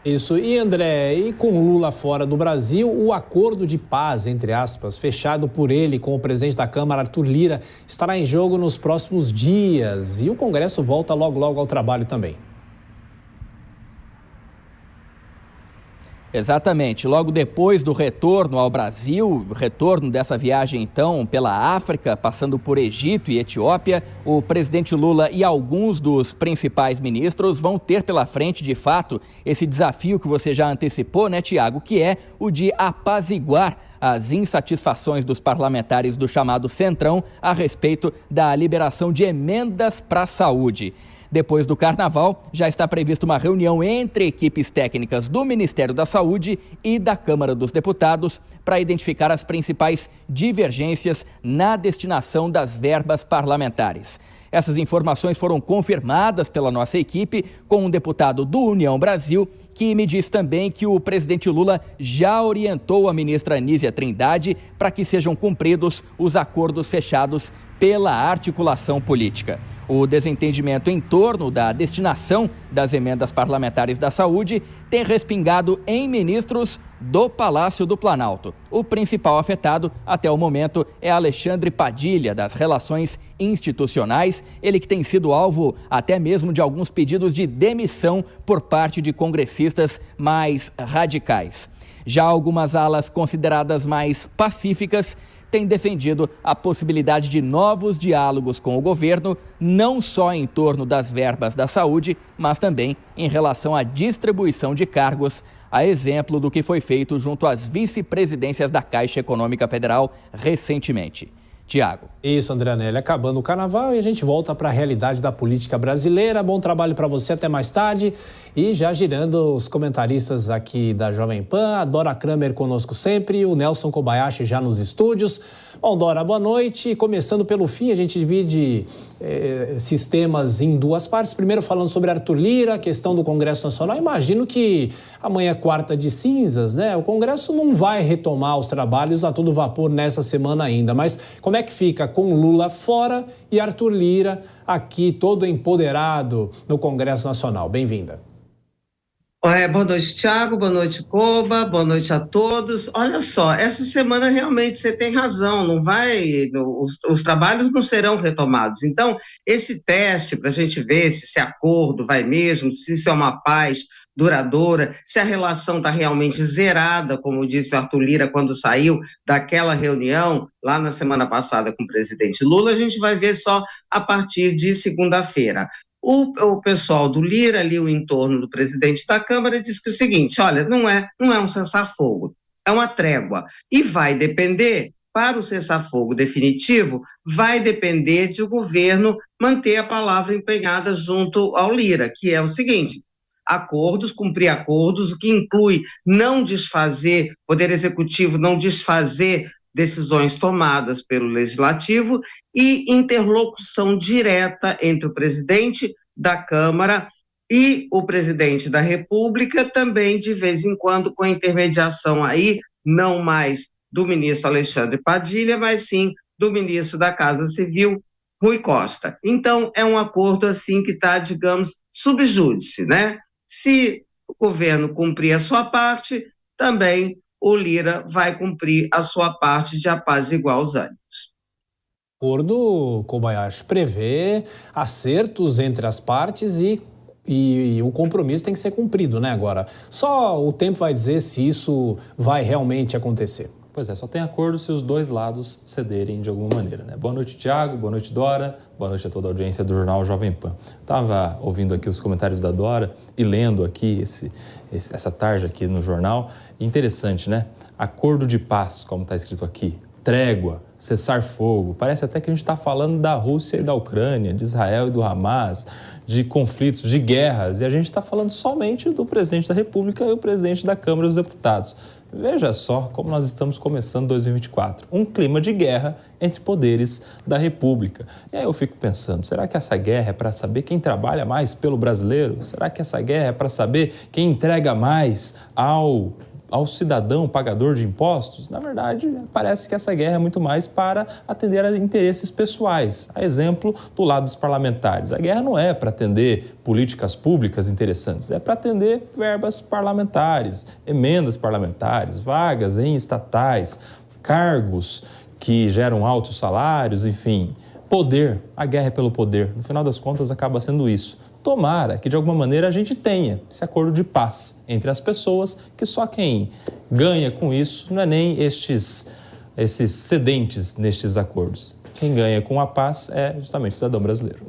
Isso. E André, e com Lula fora do Brasil, o acordo de paz, entre aspas, fechado por ele com o presidente da Câmara, Arthur Lira, estará em jogo nos próximos dias. E o Congresso volta logo ao trabalho também. Exatamente. Logo depois do retorno ao Brasil, retorno dessa viagem então pela África, passando por Egito e Etiópia, o presidente Lula e alguns dos principais ministros vão ter pela frente, de fato, esse desafio que você já antecipou, né, Tiago, que é o de apaziguar as insatisfações dos parlamentares do chamado Centrão a respeito da liberação de emendas para a saúde. Depois do Carnaval, já está prevista uma reunião entre equipes técnicas do Ministério da Saúde e da Câmara dos Deputados para identificar as principais divergências na destinação das verbas parlamentares. Essas informações foram confirmadas pela nossa equipe com um deputado do União Brasil, que me diz também que o presidente Lula já orientou a ministra Anísia Trindade para que sejam cumpridos os acordos fechados pela articulação política. O desentendimento em torno da destinação das emendas parlamentares da saúde tem respingado em ministros do Palácio do Planalto. O principal afetado, até o momento, é Alexandre Padilha, das Relações Institucionais, ele que tem sido alvo até mesmo de alguns pedidos de demissão por parte de congressistas mais radicais. Já algumas alas consideradas mais pacíficas têm defendido a possibilidade de novos diálogos com o governo, não só em torno das verbas da saúde, mas também em relação à distribuição de cargos, a exemplo do que foi feito junto às vice-presidências da Caixa Econômica Federal recentemente. Tiago. Isso, André Anelli. Acabando o carnaval e a gente volta para a realidade da política brasileira. Bom trabalho para você, até mais tarde. E já girando os comentaristas aqui da Jovem Pan, a Dora Kramer conosco sempre, o Nelson Kobayashi já nos estúdios. Bom, Dora, boa noite. Começando pelo fim, a gente divide esses temas em duas partes. Primeiro falando sobre Arthur Lira, a questão do Congresso Nacional. Imagino que amanhã é quarta de cinzas, né? O Congresso não vai retomar os trabalhos a todo vapor nessa semana ainda. Mas como é que fica com Lula fora e Arthur Lira aqui todo empoderado no Congresso Nacional? Bem-vinda. Boa noite, Tiago, boa noite, Koba, boa noite a todos. Olha só, essa semana realmente você tem razão, não vai, os trabalhos não serão retomados. Então, esse teste para a gente ver se esse acordo vai mesmo, se isso é uma paz duradoura, se a relação está realmente zerada, como disse o Arthur Lira quando saiu daquela reunião lá na semana passada com o presidente Lula, a gente vai ver só a partir de segunda-feira. O pessoal do Lira, ali o entorno do presidente da Câmara, disse que é o seguinte, olha, não é um cessar-fogo, é uma trégua, e vai depender, para o cessar-fogo definitivo, vai depender de o governo manter a palavra empenhada junto ao Lira, que é o seguinte, acordos, cumprir acordos, o que inclui não desfazer, Poder Executivo não desfazer decisões tomadas pelo Legislativo e interlocução direta entre o presidente da Câmara e o presidente da República, também de vez em quando com a intermediação aí, não mais do ministro Alexandre Padilha, mas sim do ministro da Casa Civil, Rui Costa. Então, é um acordo assim que está, digamos, sub júdice, né? Se o governo cumprir a sua parte, também o Lira vai cumprir a sua parte de apaziguar os ânimos. O acordo, Kobayashi, prevê acertos entre as partes e o compromisso tem que ser cumprido, né? Agora, só o tempo vai dizer se isso vai realmente acontecer. Pois é, só tem acordo se os dois lados cederem de alguma maneira, né? Boa noite, Tiago, boa noite, Dora, boa noite a toda a audiência do Jornal Jovem Pan. Estava ouvindo aqui os comentários da Dora e lendo aqui essa tarde aqui no jornal. Interessante, né? Acordo de paz, como está escrito aqui, trégua, cessar fogo. Parece até que a gente está falando da Rússia e da Ucrânia, de Israel e do Hamas, de conflitos, de guerras, e a gente está falando somente do presidente da República e o presidente da Câmara dos Deputados. Veja só como nós estamos começando 2024. Um clima de guerra entre poderes da República. E aí eu fico pensando, será que essa guerra é para saber quem trabalha mais pelo brasileiro? Será que essa guerra é para saber quem entrega mais ao ao cidadão pagador de impostos, na verdade, parece que essa guerra é muito mais para atender a interesses pessoais. A exemplo do lado dos parlamentares. A guerra não é para atender políticas públicas interessantes, é para atender verbas parlamentares, emendas parlamentares, vagas em estatais, cargos que geram altos salários, enfim, poder. A guerra é pelo poder. No final das contas, acaba sendo isso. Tomara que, de alguma maneira, a gente tenha esse acordo de paz entre as pessoas, que só quem ganha com isso não é nem esses cedentes nestes acordos. Quem ganha com a paz é justamente o cidadão brasileiro.